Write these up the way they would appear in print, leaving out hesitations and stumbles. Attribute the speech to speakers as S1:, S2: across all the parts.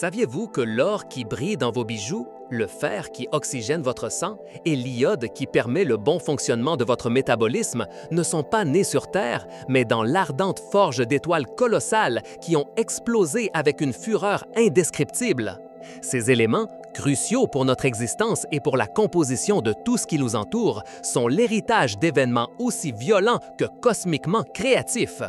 S1: Saviez-vous que l'or qui brille dans vos bijoux, le fer qui oxygène votre sang et l'iode qui permet le bon fonctionnement de votre métabolisme ne sont pas nés sur Terre, mais dans l'ardente forge d'étoiles colossales qui ont explosé avec une fureur indescriptible? Ces éléments, cruciaux pour notre existence et pour la composition de tout ce qui nous entoure, sont l'héritage d'événements aussi violents que cosmiquement créatifs.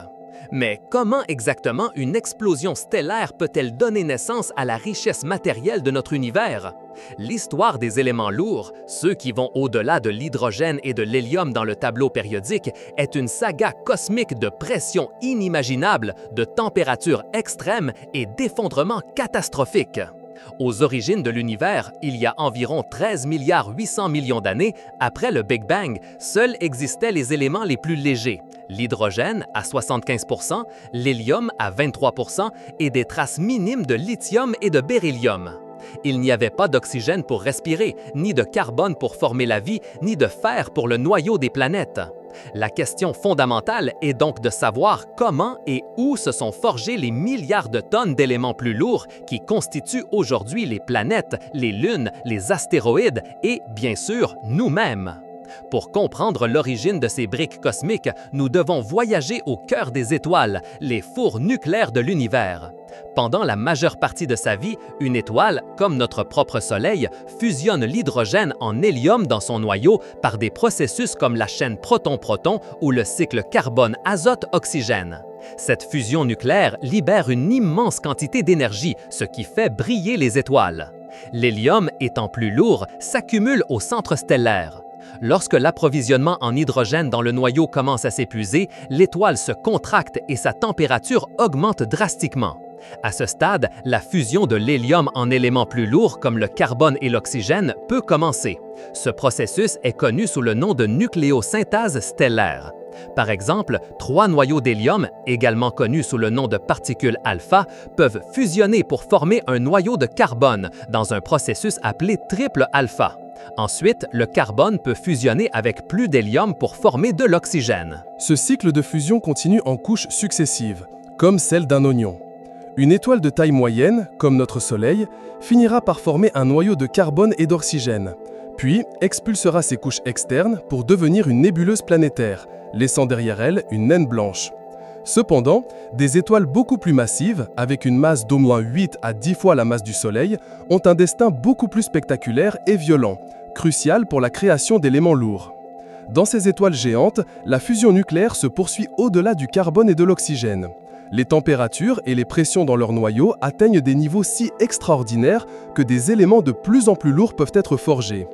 S1: Mais comment exactement une explosion stellaire peut-elle donner naissance à la richesse matérielle de notre univers? L'histoire des éléments lourds, ceux qui vont au-delà de l'hydrogène et de l'hélium dans le tableau périodique, est une saga cosmique de pression inimaginable, de températures extrêmes et d'effondrements catastrophiques. Aux origines de l'univers, il y a environ 13,8 milliards d'années, après le Big Bang, seuls existaient les éléments les plus légers, l'hydrogène à 75 %, l'hélium à 23 % et des traces minimes de lithium et de beryllium. Il n'y avait pas d'oxygène pour respirer, ni de carbone pour former la vie, ni de fer pour le noyau des planètes. La question fondamentale est donc de savoir comment et où se sont forgés les milliards de tonnes d'éléments plus lourds qui constituent aujourd'hui les planètes, les lunes, les astéroïdes et, bien sûr, nous-mêmes. Pour comprendre l'origine de ces briques cosmiques, nous devons voyager au cœur des étoiles, les fours nucléaires de l'univers. Pendant la majeure partie de sa vie, une étoile, comme notre propre Soleil, fusionne l'hydrogène en hélium dans son noyau par des processus comme la chaîne proton-proton ou le cycle carbone-azote-oxygène. Cette fusion nucléaire libère une immense quantité d'énergie, ce qui fait briller les étoiles. L'hélium, étant plus lourd, s'accumule au centre stellaire. Lorsque l'approvisionnement en hydrogène dans le noyau commence à s'épuiser, l'étoile se contracte et sa température augmente drastiquement. À ce stade, la fusion de l'hélium en éléments plus lourds comme le carbone et l'oxygène peut commencer. Ce processus est connu sous le nom de nucléosynthèse stellaire. Par exemple, 3 noyaux d'hélium, également connus sous le nom de particules alpha, peuvent fusionner pour former un noyau de carbone dans un processus appelé triple alpha. Ensuite, le carbone peut fusionner avec plus d'hélium pour former de l'oxygène.
S2: Ce cycle de fusion continue en couches successives, comme celle d'un oignon. Une étoile de taille moyenne, comme notre Soleil, finira par former un noyau de carbone et d'oxygène, puis expulsera ses couches externes pour devenir une nébuleuse planétaire, laissant derrière elle une naine blanche. Cependant, des étoiles beaucoup plus massives, avec une masse d'au moins 8 à 10 fois la masse du Soleil, ont un destin beaucoup plus spectaculaire et violent, crucial pour la création d'éléments lourds. Dans ces étoiles géantes, la fusion nucléaire se poursuit au-delà du carbone et de l'oxygène. Les températures et les pressions dans leur noyau atteignent des niveaux si extraordinaires que des éléments de plus en plus lourds peuvent être forgés.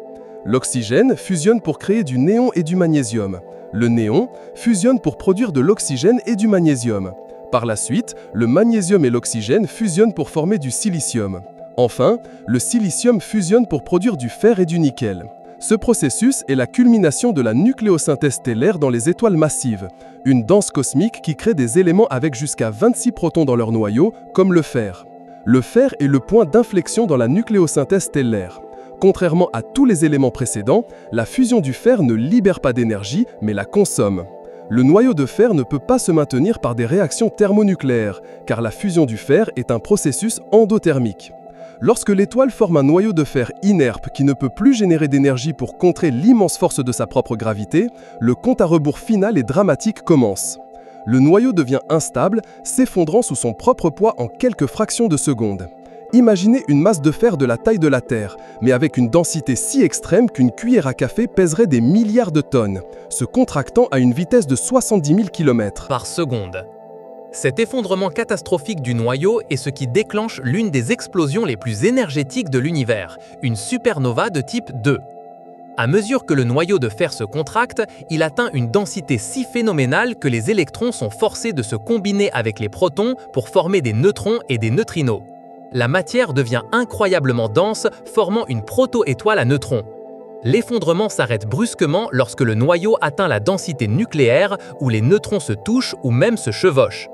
S2: L'oxygène fusionne pour créer du néon et du magnésium. Le néon fusionne pour produire de l'oxygène et du magnésium. Par la suite, le magnésium et l'oxygène fusionnent pour former du silicium. Enfin, le silicium fusionne pour produire du fer et du nickel. Ce processus est la culmination de la nucléosynthèse stellaire dans les étoiles massives, une danse cosmique qui crée des éléments avec jusqu'à 26 protons dans leur noyau, comme le fer. Le fer est le point d'inflexion dans la nucléosynthèse stellaire. Contrairement à tous les éléments précédents, la fusion du fer ne libère pas d'énergie, mais la consomme. Le noyau de fer ne peut pas se maintenir par des réactions thermonucléaires, car la fusion du fer est un processus endothermique. Lorsque l'étoile forme un noyau de fer inerpe qui ne peut plus générer d'énergie pour contrer l'immense force de sa propre gravité, le compte à rebours final et dramatique commence. Le noyau devient instable, s'effondrant sous son propre poids en quelques fractions de secondes. Imaginez une masse de fer de la taille de la Terre, mais avec une densité si extrême qu'une cuillère à café pèserait des milliards de tonnes, se contractant à une vitesse de 70 000 km
S1: par seconde. Cet effondrement catastrophique du noyau est ce qui déclenche l'une des explosions les plus énergétiques de l'univers, une supernova de type 2. À mesure que le noyau de fer se contracte, il atteint une densité si phénoménale que les électrons sont forcés de se combiner avec les protons pour former des neutrons et des neutrinos. La matière devient incroyablement dense, formant une proto-étoile à neutrons. L'effondrement s'arrête brusquement lorsque le noyau atteint la densité nucléaire où les neutrons se touchent ou même se chevauchent.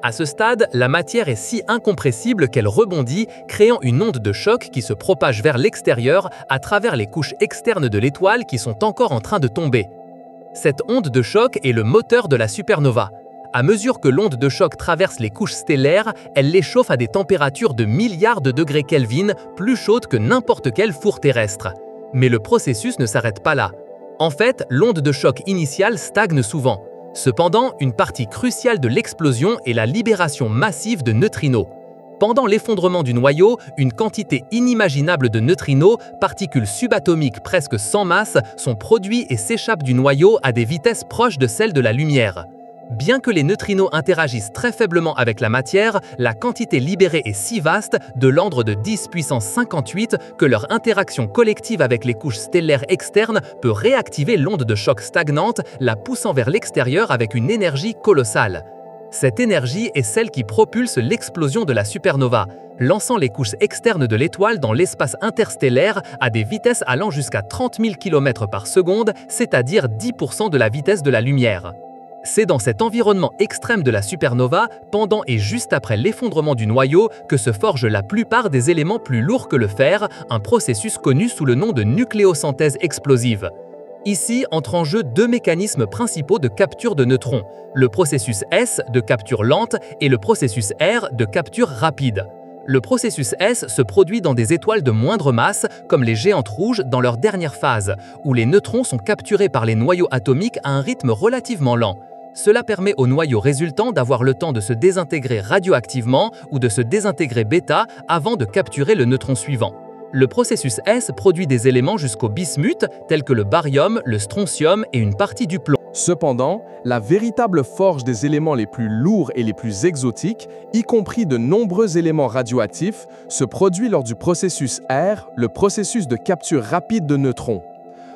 S1: À ce stade, la matière est si incompressible qu'elle rebondit, créant une onde de choc qui se propage vers l'extérieur à travers les couches externes de l'étoile qui sont encore en train de tomber. Cette onde de choc est le moteur de la supernova. À mesure que l'onde de choc traverse les couches stellaires, elle les chauffe à des températures de milliards de degrés Kelvin, plus chaudes que n'importe quel four terrestre. Mais le processus ne s'arrête pas là. En fait, l'onde de choc initiale stagne souvent. Cependant, une partie cruciale de l'explosion est la libération massive de neutrinos. Pendant l'effondrement du noyau, une quantité inimaginable de neutrinos, particules subatomiques presque sans masse, sont produits et s'échappent du noyau à des vitesses proches de celles de la lumière. Bien que les neutrinos interagissent très faiblement avec la matière, la quantité libérée est si vaste, de l'ordre de 10 puissance 58, que leur interaction collective avec les couches stellaires externes peut réactiver l'onde de choc stagnante, la poussant vers l'extérieur avec une énergie colossale. Cette énergie est celle qui propulse l'explosion de la supernova, lançant les couches externes de l'étoile dans l'espace interstellaire à des vitesses allant jusqu'à 30 000 km par seconde, c'est-à-dire 10% de la vitesse de la lumière. C'est dans cet environnement extrême de la supernova, pendant et juste après l'effondrement du noyau, que se forgent la plupart des éléments plus lourds que le fer, un processus connu sous le nom de nucléosynthèse explosive. Ici entrent en jeu deux mécanismes principaux de capture de neutrons, le processus S de capture lente et le processus R de capture rapide. Le processus S se produit dans des étoiles de moindre masse, comme les géantes rouges dans leur dernière phase, où les neutrons sont capturés par les noyaux atomiques à un rythme relativement lent. Cela permet au noyau résultant d'avoir le temps de se désintégrer radioactivement ou de se désintégrer bêta avant de capturer le neutron suivant. Le processus S produit des éléments jusqu'au bismuth, tels que le barium, le strontium et une partie du plomb.
S2: Cependant, la véritable forge des éléments les plus lourds et les plus exotiques, y compris de nombreux éléments radioactifs, se produit lors du processus R, le processus de capture rapide de neutrons.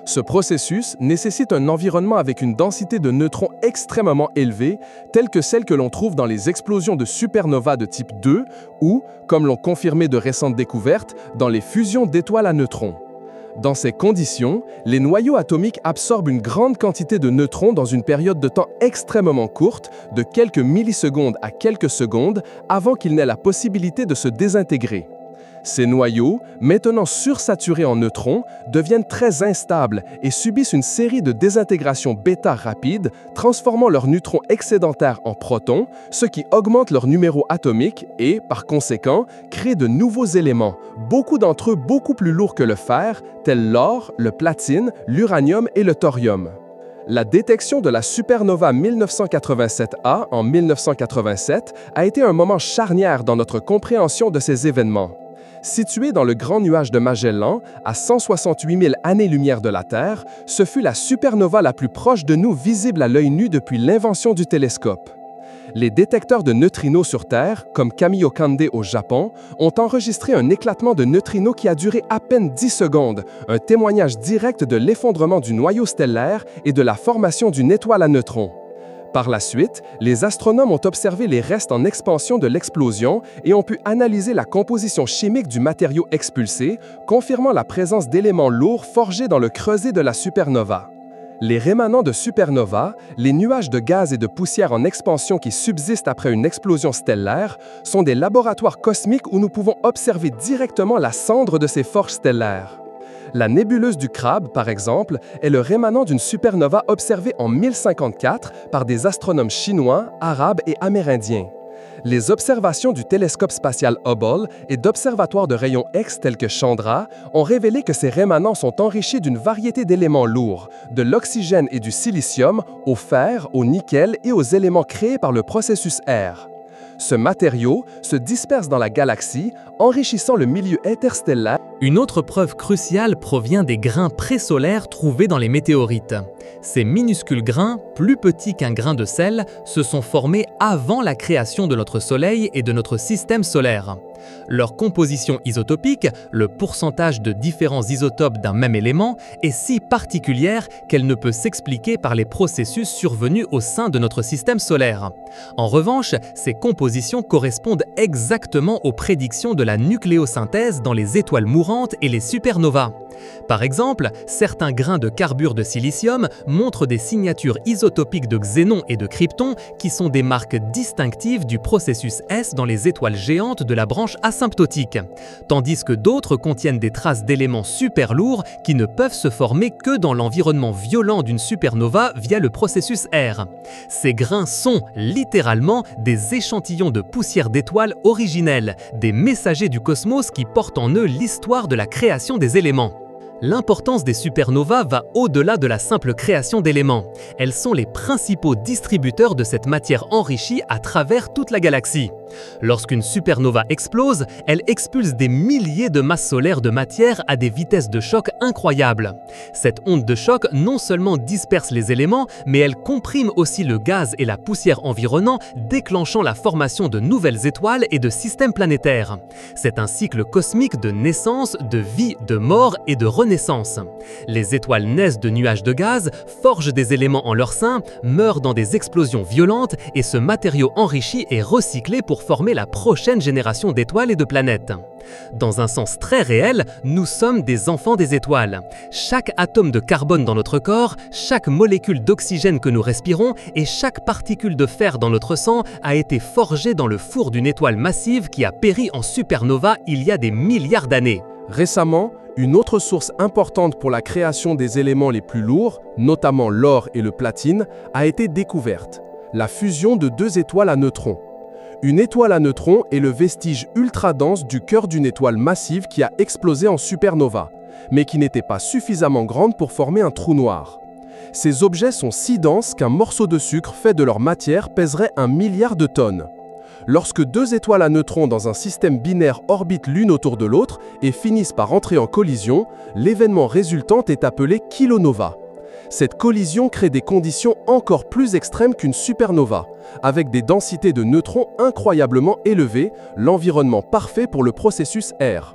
S2: Ce processus nécessite un environnement avec une densité de neutrons extrêmement élevée, telle que celle que l'on trouve dans les explosions de supernovas de type 2 ou, comme l'ont confirmé de récentes découvertes, dans les fusions d'étoiles à neutrons. Dans ces conditions, les noyaux atomiques absorbent une grande quantité de neutrons dans une période de temps extrêmement courte, de quelques millisecondes à quelques secondes, avant qu'ils n'aient la possibilité de se désintégrer. Ces noyaux, maintenant sursaturés en neutrons, deviennent très instables et subissent une série de désintégrations bêta rapides, transformant leurs neutrons excédentaires en protons, ce qui augmente leur numéro atomique et, par conséquent, crée de nouveaux éléments, beaucoup d'entre eux beaucoup plus lourds que le fer, tels l'or, le platine, l'uranium et le thorium. La détection de la supernova 1987A en 1987 a été un moment charnière dans notre compréhension de ces événements. Située dans le Grand Nuage de Magellan, à 168 000 années-lumière de la Terre, ce fut la supernova la plus proche de nous visible à l'œil nu depuis l'invention du télescope. Les détecteurs de neutrinos sur Terre, comme Kamiokande au Japon, ont enregistré un éclatement de neutrinos qui a duré à peine 10 secondes, un témoignage direct de l'effondrement du noyau stellaire et de la formation d'une étoile à neutrons. Par la suite, les astronomes ont observé les restes en expansion de l'explosion et ont pu analyser la composition chimique du matériau expulsé, confirmant la présence d'éléments lourds forgés dans le creuset de la supernova. Les rémanents de supernova, les nuages de gaz et de poussière en expansion qui subsistent après une explosion stellaire, sont des laboratoires cosmiques où nous pouvons observer directement la cendre de ces forges stellaires. La nébuleuse du Crabe, par exemple, est le rémanent d'une supernova observée en 1054 par des astronomes chinois, arabes et amérindiens. Les observations du télescope spatial Hubble et d'observatoires de rayons X tels que Chandra ont révélé que ces rémanents sont enrichis d'une variété d'éléments lourds, de l'oxygène et du silicium, au fer, au nickel et aux éléments créés par le processus R. Ce matériau se disperse dans la galaxie, enrichissant le milieu interstellaire.
S1: Une autre preuve cruciale provient des grains présolaires trouvés dans les météorites. Ces minuscules grains, plus petits qu'un grain de sel, se sont formés avant la création de notre Soleil et de notre système solaire. Leur composition isotopique, le pourcentage de différents isotopes d'un même élément, est si particulière qu'elle ne peut s'expliquer par les processus survenus au sein de notre système solaire. En revanche, ces compositions correspondent exactement aux prédictions de la nucléosynthèse dans les étoiles mourantes et les supernovas. Par exemple, certains grains de carbure de silicium montrent des signatures isotopiques de xénon et de krypton qui sont des marques distinctives du processus S dans les étoiles géantes de la branche asymptotique, tandis que d'autres contiennent des traces d'éléments super lourds qui ne peuvent se former que dans l'environnement violent d'une supernova via le processus R. Ces grains sont, littéralement, des échantillons de poussière d'étoiles originelles, des messagers du cosmos qui portent en eux l'histoire de la création des éléments. L'importance des supernovas va au-delà de la simple création d'éléments. Elles sont les principaux distributeurs de cette matière enrichie à travers toute la galaxie. Lorsqu'une supernova explose, elle expulse des milliers de masses solaires de matière à des vitesses de choc incroyables. Cette onde de choc non seulement disperse les éléments, mais elle comprime aussi le gaz et la poussière environnants, déclenchant la formation de nouvelles étoiles et de systèmes planétaires. C'est un cycle cosmique de naissance, de vie, de mort et de renaissance. Les étoiles naissent de nuages de gaz, forgent des éléments en leur sein, meurent dans des explosions violentes et ce matériau enrichi est recyclé pour former la prochaine génération d'étoiles et de planètes. Dans un sens très réel, nous sommes des enfants des étoiles. Chaque atome de carbone dans notre corps, chaque molécule d'oxygène que nous respirons et chaque particule de fer dans notre sang a été forgé dans le four d'une étoile massive qui a péri en supernova il y a des milliards d'années.
S2: Récemment, une autre source importante pour la création des éléments les plus lourds, notamment l'or et le platine, a été découverte: la fusion de deux étoiles à neutrons. Une étoile à neutrons est le vestige ultra-dense du cœur d'une étoile massive qui a explosé en supernova, mais qui n'était pas suffisamment grande pour former un trou noir. Ces objets sont si denses qu'un morceau de sucre fait de leur matière pèserait 1 milliard de tonnes. Lorsque deux étoiles à neutrons dans un système binaire orbitent l'une autour de l'autre et finissent par entrer en collision, l'événement résultant est appelé kilonova. Cette collision crée des conditions encore plus extrêmes qu'une supernova, avec des densités de neutrons incroyablement élevées, l'environnement parfait pour le processus R.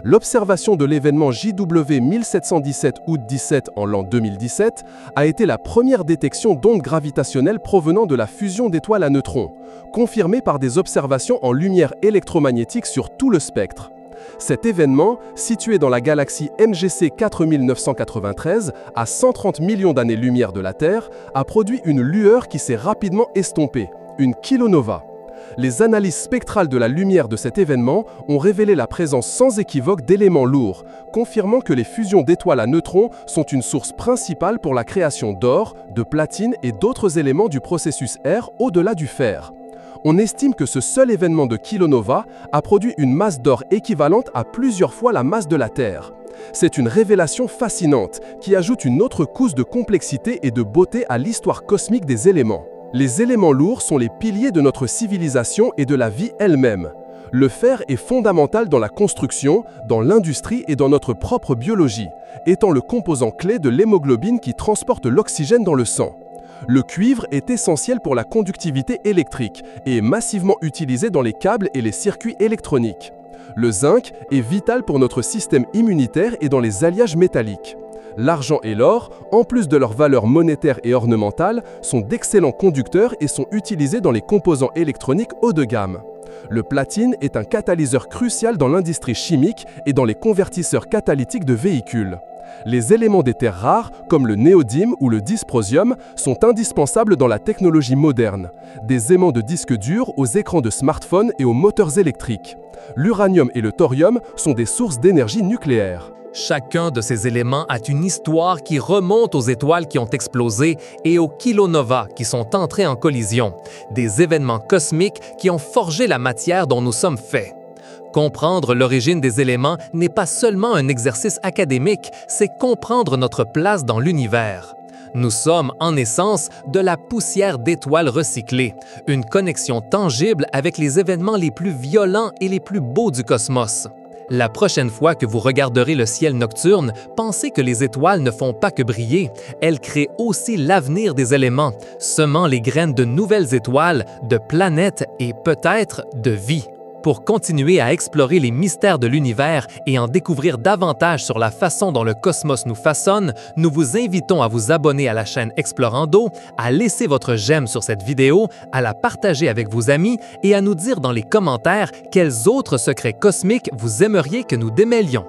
S2: L'observation de l'événement JW 1717 août 17 en l'an 2017 a été la première détection d'ondes gravitationnelles provenant de la fusion d'étoiles à neutrons, confirmée par des observations en lumière électromagnétique sur tout le spectre. Cet événement, situé dans la galaxie NGC 4993, à 130 millions d'années-lumière de la Terre, a produit une lueur qui s'est rapidement estompée, une kilonova. Les analyses spectrales de la lumière de cet événement ont révélé la présence sans équivoque d'éléments lourds, confirmant que les fusions d'étoiles à neutrons sont une source principale pour la création d'or, de platine et d'autres éléments du processus R au-delà du fer. On estime que ce seul événement de kilonova a produit une masse d'or équivalente à plusieurs fois la masse de la Terre. C'est une révélation fascinante qui ajoute une autre couche de complexité et de beauté à l'histoire cosmique des éléments. Les éléments lourds sont les piliers de notre civilisation et de la vie elle-même. Le fer est fondamental dans la construction, dans l'industrie et dans notre propre biologie, étant le composant clé de l'hémoglobine qui transporte l'oxygène dans le sang. Le cuivre est essentiel pour la conductivité électrique et est massivement utilisé dans les câbles et les circuits électroniques. Le zinc est vital pour notre système immunitaire et dans les alliages métalliques. L'argent et l'or, en plus de leur valeur monétaire et ornementale, sont d'excellents conducteurs et sont utilisés dans les composants électroniques haut de gamme. Le platine est un catalyseur crucial dans l'industrie chimique et dans les convertisseurs catalytiques de véhicules. Les éléments des terres rares, comme le néodyme ou le dysprosium, sont indispensables dans la technologie moderne, des aimants de disques durs aux écrans de smartphones et aux moteurs électriques. L'uranium et le thorium sont des sources d'énergie nucléaire.
S1: Chacun de ces éléments a une histoire qui remonte aux étoiles qui ont explosé et aux kilonovas qui sont entrés en collision, des événements cosmiques qui ont forgé la matière dont nous sommes faits. Comprendre l'origine des éléments n'est pas seulement un exercice académique, c'est comprendre notre place dans l'univers. Nous sommes, en essence, de la poussière d'étoiles recyclées, une connexion tangible avec les événements les plus violents et les plus beaux du cosmos. La prochaine fois que vous regarderez le ciel nocturne, pensez que les étoiles ne font pas que briller, elles créent aussi l'avenir des éléments, semant les graines de nouvelles étoiles, de planètes et peut-être de vie. Pour continuer à explorer les mystères de l'univers et en découvrir davantage sur la façon dont le cosmos nous façonne, nous vous invitons à vous abonner à la chaîne Explorando, à laisser votre j'aime sur cette vidéo, à la partager avec vos amis et à nous dire dans les commentaires quels autres secrets cosmiques vous aimeriez que nous démêlions.